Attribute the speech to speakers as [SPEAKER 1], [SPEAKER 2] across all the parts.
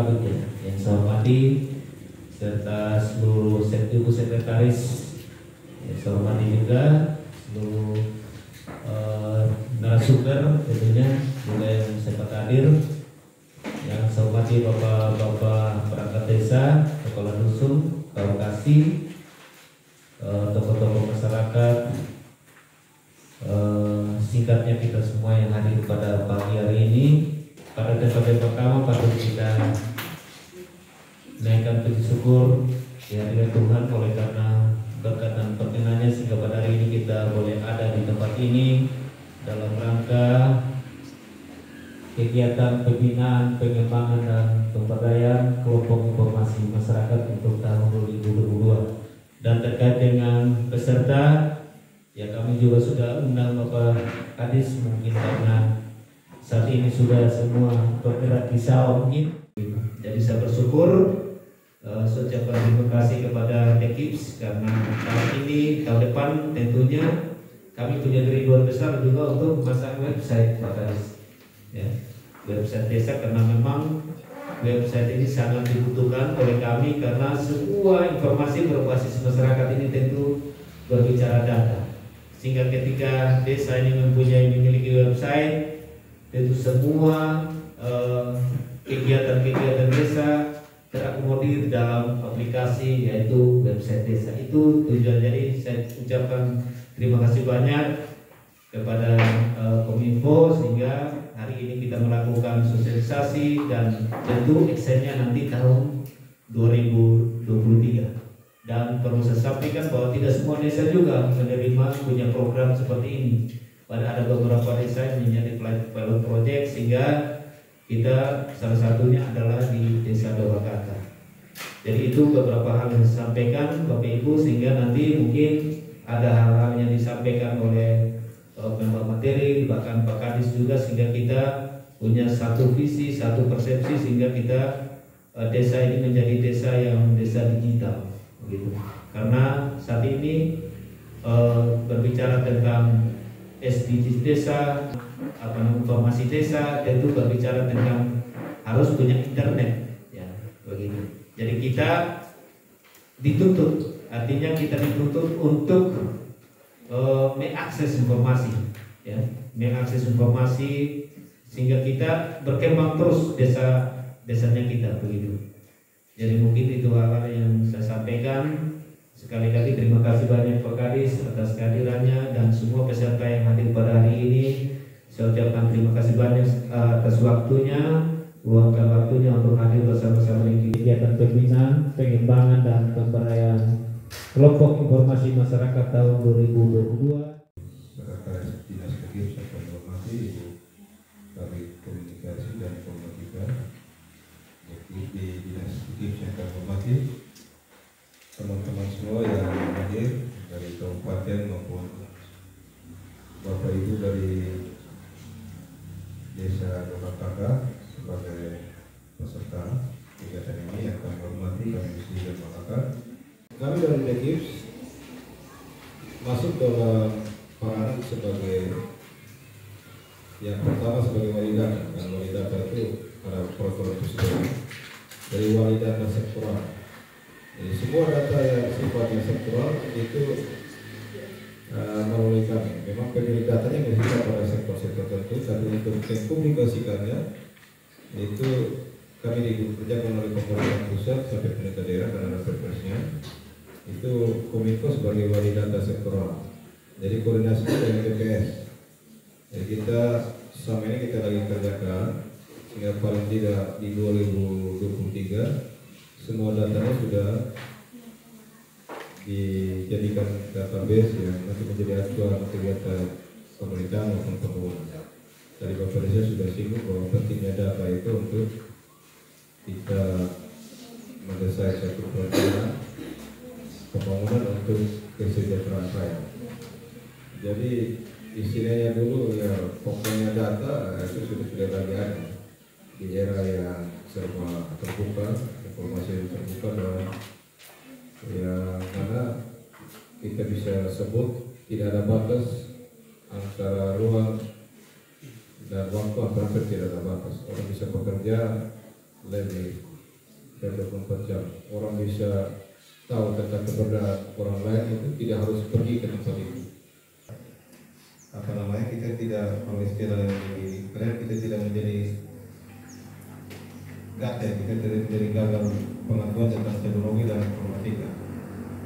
[SPEAKER 1] selanjutnya yang saya hormati serta seluruh ibu sekretaris, yang saya hormati juga seluruh narasumber tentunya juga yang sempat hadir, yang saya hormati bapak-bapak perangkat desa, kepala dusun, lokasi, tokoh-tokoh masyarakat, singkatnya kita semua yang hadir pada pagi hari ini. Pada tempat pertama patut kita naikkan puji syukur kehadiran Tuhan oleh karena berkat dan perkenannya sehingga pada hari ini kita boleh ada di tempat ini dalam rangka kegiatan pembinaan, pengembangan dan pemberdayaan kelompok informasi masyarakat untuk tahun 2022. Dan terkait dengan peserta, ya kami juga sudah undang Bapak Kadis, mungkin karena saat ini sudah semua bergerak di sawah mungkin. Jadi saya bersyukur, saya ucapkan terima kasih kepada Dekips karena tahun ini, tahun depan tentunya kami punya kerinduan besar juga untuk memasang website Pak Kadis, ya, website desa, karena memang website ini sangat dibutuhkan oleh kami karena semua informasi berbasis masyarakat ini tentu berbicara data, sehingga ketika desa ini memiliki website, tentu semua kegiatan-kegiatan desa terakomodir dalam aplikasi yaitu website desa. Itu tujuan. Jadi saya ucapkan terima kasih banyak kepada Kominfo sehingga hari ini kita melakukan sosialisasi dan tentu actionnya nanti tahun 2023. Dan perlu saya sampaikan bahwa tidak semua desa juga menerima punya program seperti ini. Ada beberapa desa yang menjadi pilot project sehingga kita salah satunya adalah di Desa Dawakata. Jadi itu beberapa hal yang disampaikan Bapak Ibu, sehingga nanti mungkin ada hal-hal yang disampaikan oleh member materi bahkan Pak Kadis juga, sehingga kita punya satu visi, satu persepsi sehingga kita desa ini menjadi desa yang desa digital begitu. Karena saat ini berbicara tentang SDGs desa, informasi desa, tentu berbicara tentang harus punya internet, ya begitu. Jadi kita dituntut, artinya kita dituntut untuk mengakses informasi, ya, mengakses informasi sehingga kita berkembang terus desanya kita begitu. Jadi mungkin itu hal-hal yang saya sampaikan. Sekali lagi terima kasih banyak Pak Kadis atas kehadirannya dan semua peserta yang hadir pada hari ini. Saya ucapkan terima kasih banyak atas waktunya, luangkan waktunya untuk hadir bersama-sama di kegiatan pembinaan, pengembangan dan pemberdayaan kelompok informasi masyarakat tahun 2022.
[SPEAKER 2] Sekretaris Dinas Kegiatan saya hormati Ibu Kabit Komunikasi dan Informatika di Dinas Kegiatan saya hormati teman-teman semua yang hadir dari kabupaten maupun Bapak Ibu dari Desa Dawakata sebagai peserta kegiatan ini yang kami hormati, kami isi dan masyarakat. Kami dari Dekips masuk dalam peran sebagai yang pertama sebagai wali data, dan wali data itu ada protokol itu dari wali data sektoral. Jadi semua data yang sifatnya sektoral itu melalui kami. Memang pemilik datanya bersifat pada sektor-sektor tertentu, tapi untuk mempublikasikannya itu kami dikerjakan oleh pemerintah pusat sampai pemerintah daerah dan ada perpresnya. Itu Kominfo sebagai wali data sektoral. Jadi koordinasinya dengan BPS. Jadi kita selama ini kita lagi kerjakan sehingga paling tidak di 2023 semua datanya sudah dijadikan database yang nanti menjadi acuan kegiatan pemerintahan maupun pembangunan. Tadi Bapak Desa sudah singgung bahwa pentingnya data itu untuk kita mendesain satu perencanaan pembangunan untuk kesejahteraan rakyat. Jadi istilahnya dulu ya pokoknya data itu sudah lagi ada di era yang serba terbuka, informasi yang terbuka dan yang mana kita bisa sebut tidak ada batas antara ruang dan waktu, hampir tidak ada batas. Orang bisa bekerja lebih dan 24 jam. Orang bisa tahu tentang keberadaan orang lain itu tidak harus pergi ke tempat itu. Kita tidak mengistilah diri, karena kita tidak menjadi gagal, kita tidak menjadi gagal pengetahuan tentang teknologi dan informatika.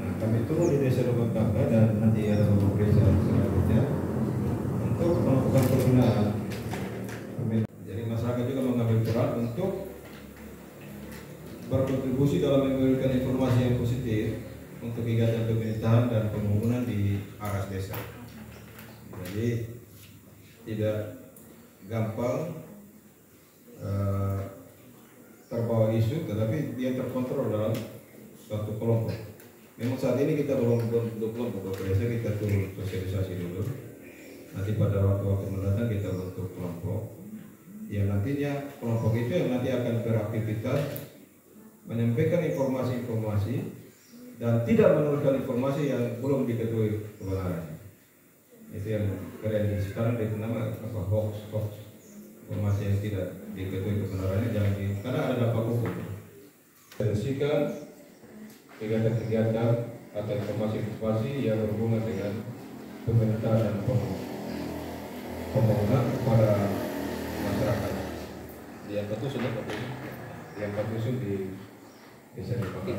[SPEAKER 2] Nah, kami turun di desa Lubang Bangka dan nanti ada beberapa desa selanjutnya untuk melakukan pembinaan. Jadi masyarakat juga mengambil peran untuk berkontribusi dalam memberikan informasi yang positif untuk kegiatan pemerintahan dan pembangunan di aras desa. Jadi tidak gampang terbawa isu, tetapi dia terkontrol dalam suatu kelompok. Memang saat ini kita belum bentuk kelompok, biasa kita turun sosialisasi dulu. Nanti pada waktu mendatang kita bentuk kelompok. Yang nantinya kelompok itu yang nanti akan beraktivitas menyampaikan informasi-informasi dan tidak menuliskan informasi yang belum diketahui kebenarannya. Itu yang keren sekarang dinamakan hoax, informasi yang tidak diketahui kebenarannya jangan karena ada dampak hukum. Hentikan kegiatan-kegiatan atau informasi-informasi yang berhubungan dengan pemerintah dan pembangunan kepada masyarakat. Yang satu sudah yang satu di desa Bangka.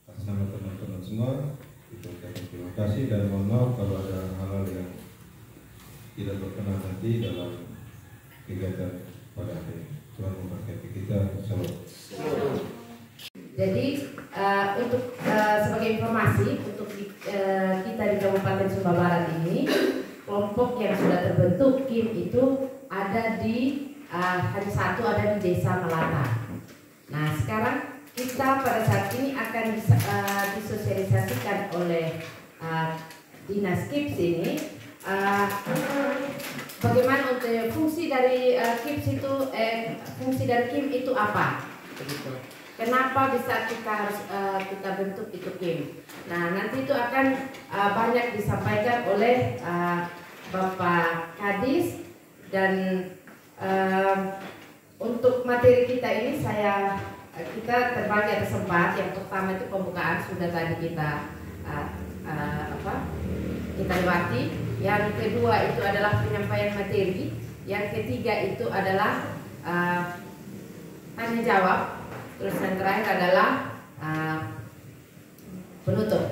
[SPEAKER 2] Atas nama teman-teman semua, kita ucapkan terima kasih dan mohon maaf kalau ada hal-hal yang tidak berkenan nanti dalam kegiatan pada hari ini. Tuhan memberkati kita. Salam.
[SPEAKER 3] Jadi untuk sebagai informasi untuk kita di Kabupaten Sumba Barat ini, kelompok yang sudah terbentuk KIM itu ada di hari satu ada di Desa Melata. Nah sekarang kita pada saat ini akan disosialisasikan oleh Dinas KIPS ini bagaimana untuk fungsi dari KIPS itu fungsi dari KIM itu apa? Kenapa bisa kita bentuk itu KIM? Nah nanti itu akan banyak disampaikan oleh Bapak Kadis dan untuk materi kita ini kita terbagi atas 4. Yang pertama itu pembukaan sudah tadi kita lewati. Yang kedua itu adalah penyampaian materi. Yang ketiga itu adalah tanya jawab. Terus yang terakhir adalah penutup.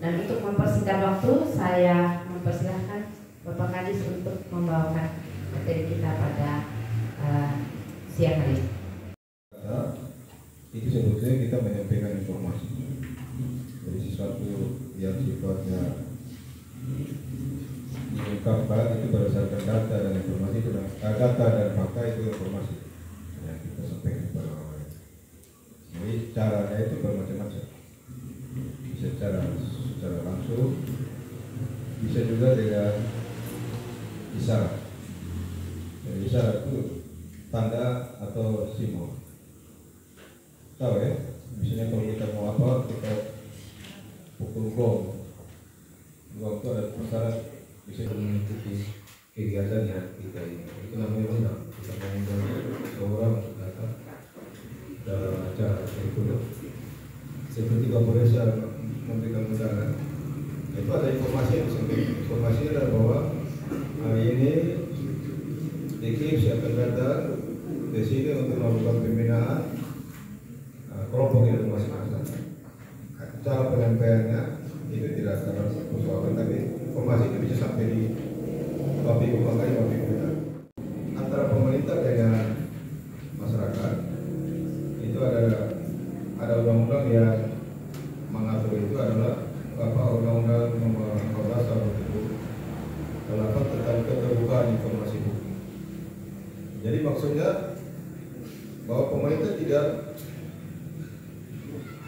[SPEAKER 3] Dan untuk mempersingkat waktu, saya mempersilahkan Bapak Kadis untuk membawakan materi kita pada siang hari ini.
[SPEAKER 2] Itu sebetulnya kita menyampaikan informasi. Jadi sesuatu yang sifatnya diungkapkan itu berdasarkan data dan informasi itu data dan fakta itu informasi yang kita sampaikan kepada orang lain. Jadi caranya itu bermacam-macam. Bisa secara langsung, bisa juga dengan isyarat. Jadi isyarat itu tanda atau simbol. Tahu ya, misalnya kalau kita mau apa, kita pukul gong. Gong itu ada persyarat bisa mengikuti kegiatannya kita ini. Itu namanya undang. Kita mengundang seorang untuk datang dalam acara itu. Seperti Bapak Reza memberikan undangan, itu ada informasi yang disampaikan. Informasinya adalah bahwa hari ini DKIPS akan datang ke sini untuk melakukan pembinaan kelompok itu masing-masing. Cara penyampaiannya itu tidak terlalu persoalan, tapi informasi itu bisa sampai di Bapak Bangka, Bapak kita. Antara pemerintah dengan masyarakat itu ada undang-undang yang mengatur itu adalah Undang-Undang Nomor 14 Tahun 2008 tentang keterbukaan informasi hukum. Jadi maksudnya bahwa pemerintah tidak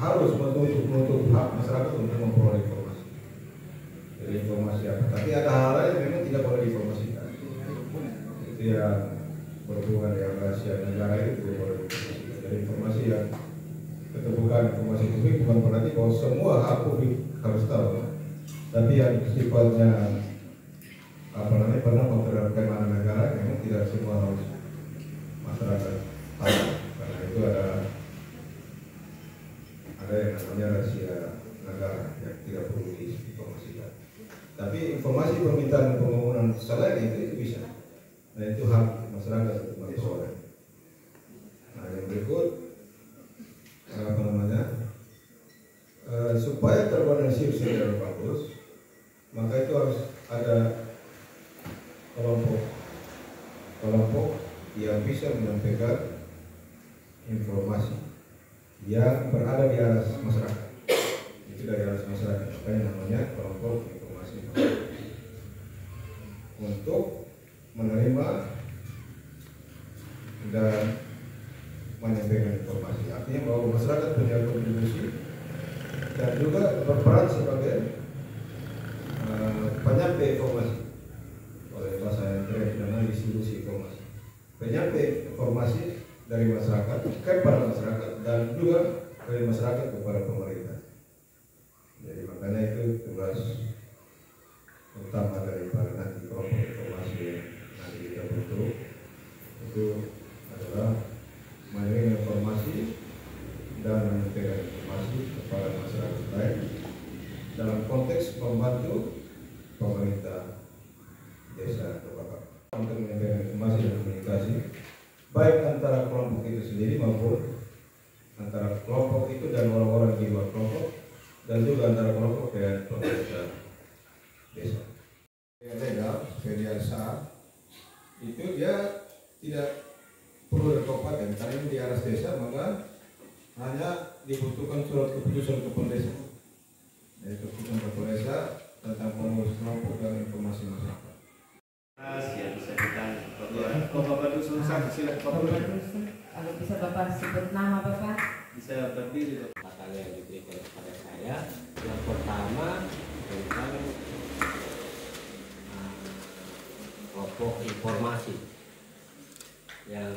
[SPEAKER 2] harus menuntut hak masyarakat untuk memperoleh informasi. Jadi informasi apa? Tapi ada hal lain yang memang tidak boleh diinformasikan. Itu yang berhubungan dengan rahasia negara itu boleh diinformasikan. Jadi informasi yang keterbukaan informasi publik bukan berarti bahwa semua hak publik harus tahu. Tapi yang sifatnya bernama terhadap keamanan negara memang tidak semua harus Nah itu hak masyarakat untuk memperoleh. Nah yang berikut apa namanya, supaya terorganisir secara bagus, maka itu harus ada kelompok yang bisa menyampaikan informasi yang berada di atas masyarakat. Itu dari atas masyarakat, makanya namanya kelompok informasi untuk menerima dan menyampaikan informasi. Artinya bahwa masyarakat punya kontribusi dan juga berperan sebagai penyampai informasi. Oleh bahasa yang keren namanya distribusi informasi. Penyampai informasi dari masyarakat kepada masyarakat dan juga dari masyarakat kepada pemerintah. Jadi makanya itu tugas utama daripada nanti kelompok informasi yang nanti kita bentuk itu adalah menerima informasi dan menyampaikan informasi kepada masyarakat lain dalam konteks membantu pemerintah desa atau bapak untuk menyampaikan informasi dan komunikasi baik antara kelompok itu sendiri maupun antara kelompok itu dan orang-orang di luar kelompok dan juga antara kelompok dan pemerintah desa. Yang legal, PDSA itu dia tidak perlu ada kabupaten karena ini di aras desa, maka hanya dibutuhkan surat keputusan kepala desa. Yaitu keputusan kepala desa tentang pengurus kelompok dan informasi masyarakat.
[SPEAKER 1] Yang bisa kita Bapak Dusun silakan.
[SPEAKER 3] Kalau bisa Bapak sebut nama Bapak.
[SPEAKER 1] Bisa berdiri.
[SPEAKER 4] Katanya yang diberikan kepada saya, yang pertama tentang kelompok informasi yang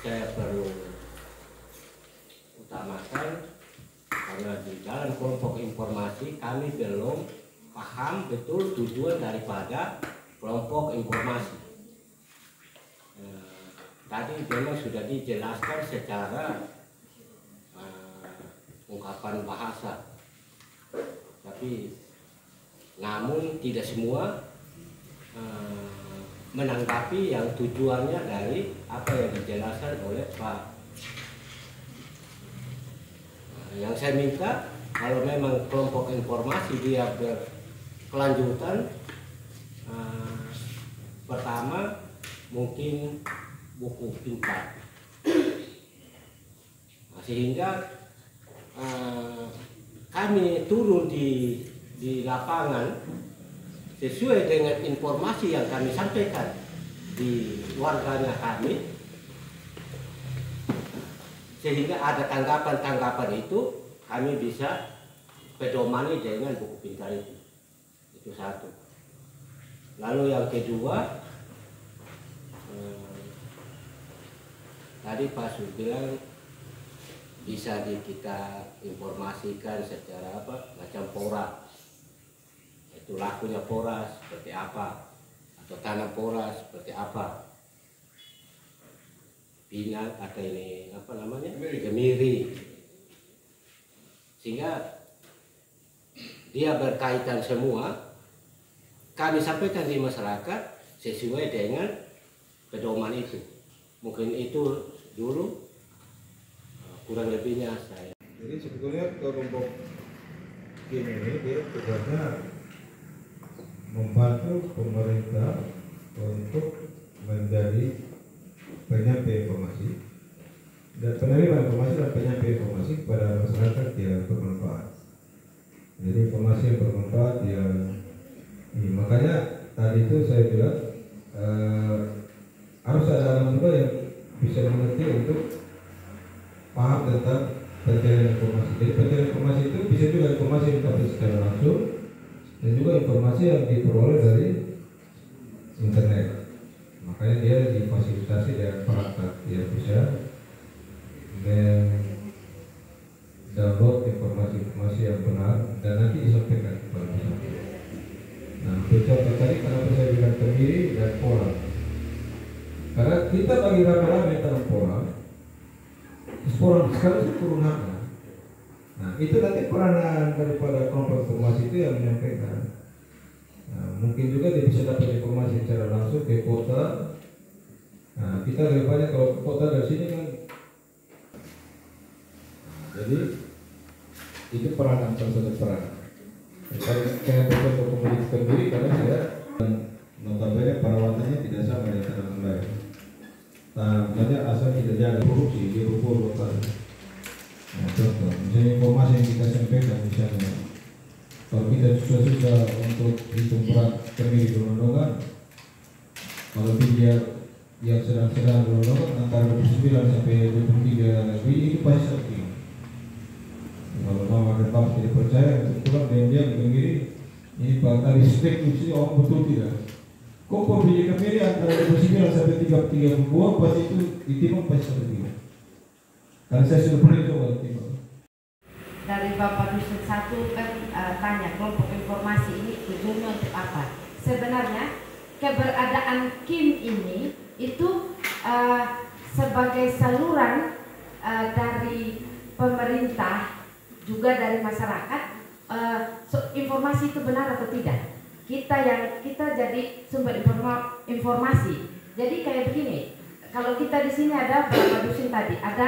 [SPEAKER 4] saya perlu utamakan karena di dalam kelompok informasi kami belum paham betul tujuan daripada kelompok informasi. Tadi memang sudah dijelaskan secara ungkapan bahasa, tapi namun tidak semua menanggapi yang tujuannya dari apa yang dijelaskan oleh Pak. Yang saya minta, kalau memang kelompok informasi dia berkelanjutan, pertama mungkin buku pintar, sehingga kami turun di lapangan sesuai dengan informasi yang kami sampaikan di warganya kami, sehingga ada tanggapan-tanggapan itu kami bisa pedomani dengan buku pintar itu satu. Lalu yang kedua, tadi Pak Sur bilang bisa kita informasikan secara apa macam pora, itu lakunya pora seperti apa atau tanam pora seperti apa, pinang atau ini apa namanya kemiri, sehingga dia berkaitan semua kami sampaikan di masyarakat sesuai dengan pedoman itu. Mungkin itu dulu kurang lebihnya saya.
[SPEAKER 2] Jadi sebetulnya kelompok tim ini dia tugasnya membantu pemerintah untuk menjadi penyampai informasi dan penerima informasi dan penyampai informasi kepada masyarakat yang bermanfaat. Jadi informasi yang bermanfaat yang makanya tadi itu saya bilang harus ada anak muda yang bisa mengerti untuk paham tentang pencarian informasi. Jadi pencarian informasi itu bisa juga informasi yang didapat secara langsung dan juga informasi yang diperoleh dari internet. Makanya dia difasilitasi dengan perangkat yang bisa mendownload informasi-informasi yang benar dan nanti disampaikan kepada masyarakat. Nah, contoh tadi kenapa saya bilang kemiri dan pora, karena kita bagi rame-rame tanam pora sekarang itu turunannya. Nah, itu nanti peranan daripada kelompok informasi itu yang menyampaikan. Nah, mungkin juga dia bisa dapat informasi secara langsung masuk ke kota. Nah, kita levelnya kalau ke kota dari sini kan, jadi itu peranan salah satu peran. Kayak betul komunitas sendiri karena saya notabene perawatannya tidak sama dengan tanah lain. Nah, banyak asal kita jaga korupsi di ruko lokal. Nah, contoh, misalnya informasi yang kita sampaikan misalnya, kalau kita susah-susah untuk hitung berat pemilih gelondongan, kalau dia yang sedang gelondongan antara 29 sampai 23 itu pasti sakit. Kalau mama dan papa tidak percaya, kebetulan dia sendiri ini bakal dispeksi orang betul tidak. Kok pemilih kemiri antara 29 sampai 32 pasti itu ditimbang pasti seperti itu. Karena saya sudah pernah coba ditimbang.
[SPEAKER 3] Dari Bapak Dusun 1 kan tanya kelompok informasi ini tujuannya untuk apa? Sebenarnya keberadaan KIM ini itu sebagai saluran dari pemerintah juga dari masyarakat, informasi itu benar atau tidak. Kita jadi sumber informasi. Jadi kayak begini, kalau kita di sini ada berapa dusun tadi? Ada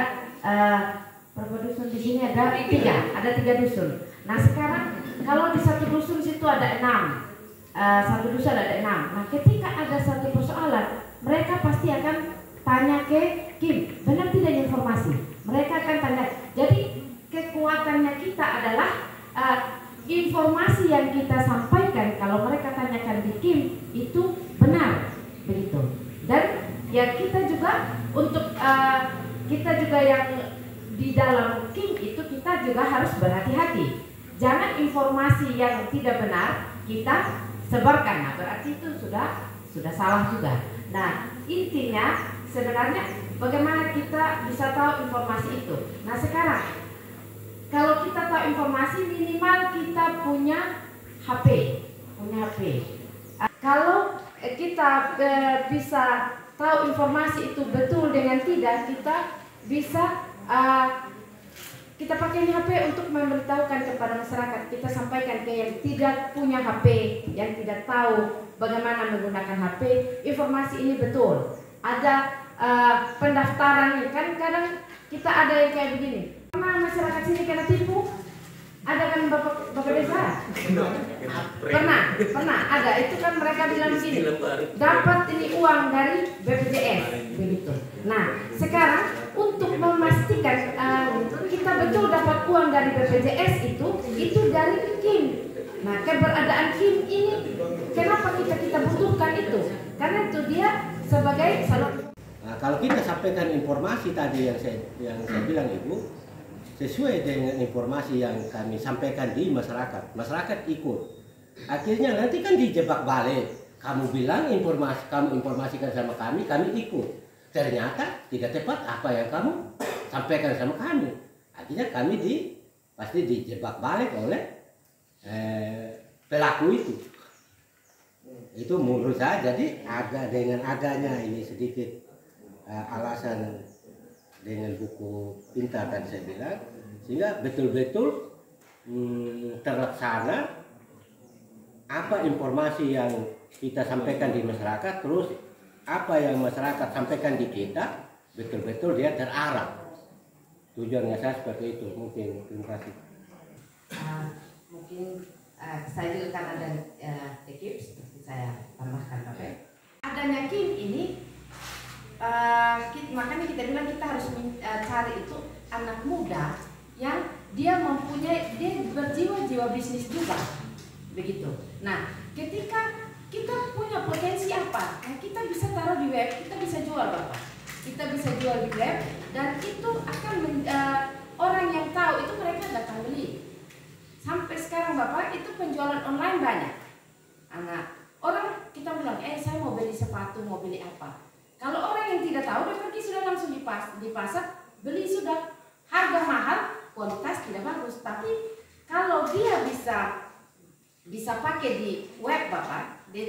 [SPEAKER 3] berapa dusun di sini? Ada 3 dusun. Nah sekarang kalau di satu dusun situ ada 6, satu dusun ada 6. Nah ketika ada satu persoalan, mereka pasti akan tanya ke KIM, benar tidak informasi? Mereka akan tanya. Jadi kekuatannya kita adalah informasi yang kita sampaikan kalau mereka tanyakan di KIM itu benar begitu. Dan ya kita juga untuk kita juga yang di dalam KIM itu kita juga harus berhati-hati. Jangan informasi yang tidak benar kita sebarkan. Nah, berarti itu sudah salah juga. Nah, intinya sebenarnya bagaimana kita bisa tahu informasi itu. Nah, sekarang kalau kita tahu informasi minimal kita punya HP. Kalau kita bisa tahu informasi itu betul dengan tidak, kita bisa kita pakai HP untuk memberitahukan kepada masyarakat. Kita sampaikan ke yang tidak punya HP, yang tidak tahu bagaimana menggunakan HP. Informasi ini betul. Ada pendaftaran kan kadang kita ada yang kayak begini. Pernah masyarakat sini kena tipu? Ada kan bapak desa? Pernah ada. Itu kan mereka bilang begini, dapat ini uang dari BPJS begitu. Nah sekarang untuk memastikan kita betul dapat uang dari BPJS itu dari KIM. Nah keberadaan KIM ini kenapa kita butuhkan itu? Karena itu dia sebagai saluran.
[SPEAKER 4] Nah, kalau kita sampaikan informasi tadi yang saya bilang Ibu, sesuai dengan informasi yang kami sampaikan di masyarakat ikut. Akhirnya nanti kan dijebak balik. Kamu bilang kamu informasikan sama kami ikut. Ternyata tidak tepat apa yang kamu sampaikan sama kami. Akhirnya kami pasti dijebak balik oleh pelaku itu. Itu menurut saya jadi dengan adanya ini sedikit alasan dengan buku pintar tadi saya bilang, sehingga betul-betul terlaksana apa informasi yang kita sampaikan di masyarakat, terus apa yang masyarakat sampaikan di kita betul-betul dia terarah. Tujuannya saya seperti itu. Mungkin terima kasih.
[SPEAKER 3] Mungkin saya juga kan ada KIM seperti saya tambahkan Bapak. Adanya KIM ini makanya kita bilang kita harus cari itu anak muda yang dia berjiwa bisnis juga begitu. Nah ketika kita punya potensi apa, nah, kita bisa taruh di web, kita bisa jual Bapak, kita bisa jual di web dan itu akan orang yang tahu itu mereka datang beli. Sampai sekarang Bapak itu penjualan online banyak. Anak orang kita bilang saya mau beli sepatu, mau beli apa. Kalau orang yang tidak tahu, dia pergi sudah langsung di pasar, beli sudah, harga mahal, kualitas tidak bagus. Tapi kalau dia bisa pakai di web Bapak, dia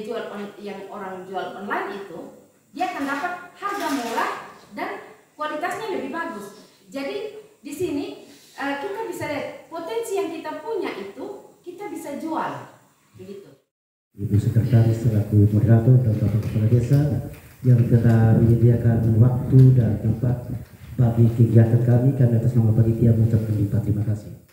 [SPEAKER 3] jual yang orang jual online itu, dia akan dapat harga murah dan kualitasnya lebih bagus. Jadi di sini kita bisa lihat potensi yang kita punya itu kita bisa jual, begitu.
[SPEAKER 5] Ibu Sekretaris selaku moderator dan Bapak Kepala Desa yang telah menyediakan waktu dan tempat bagi kegiatan kami atas nama panitia mengucapkan terima kasih.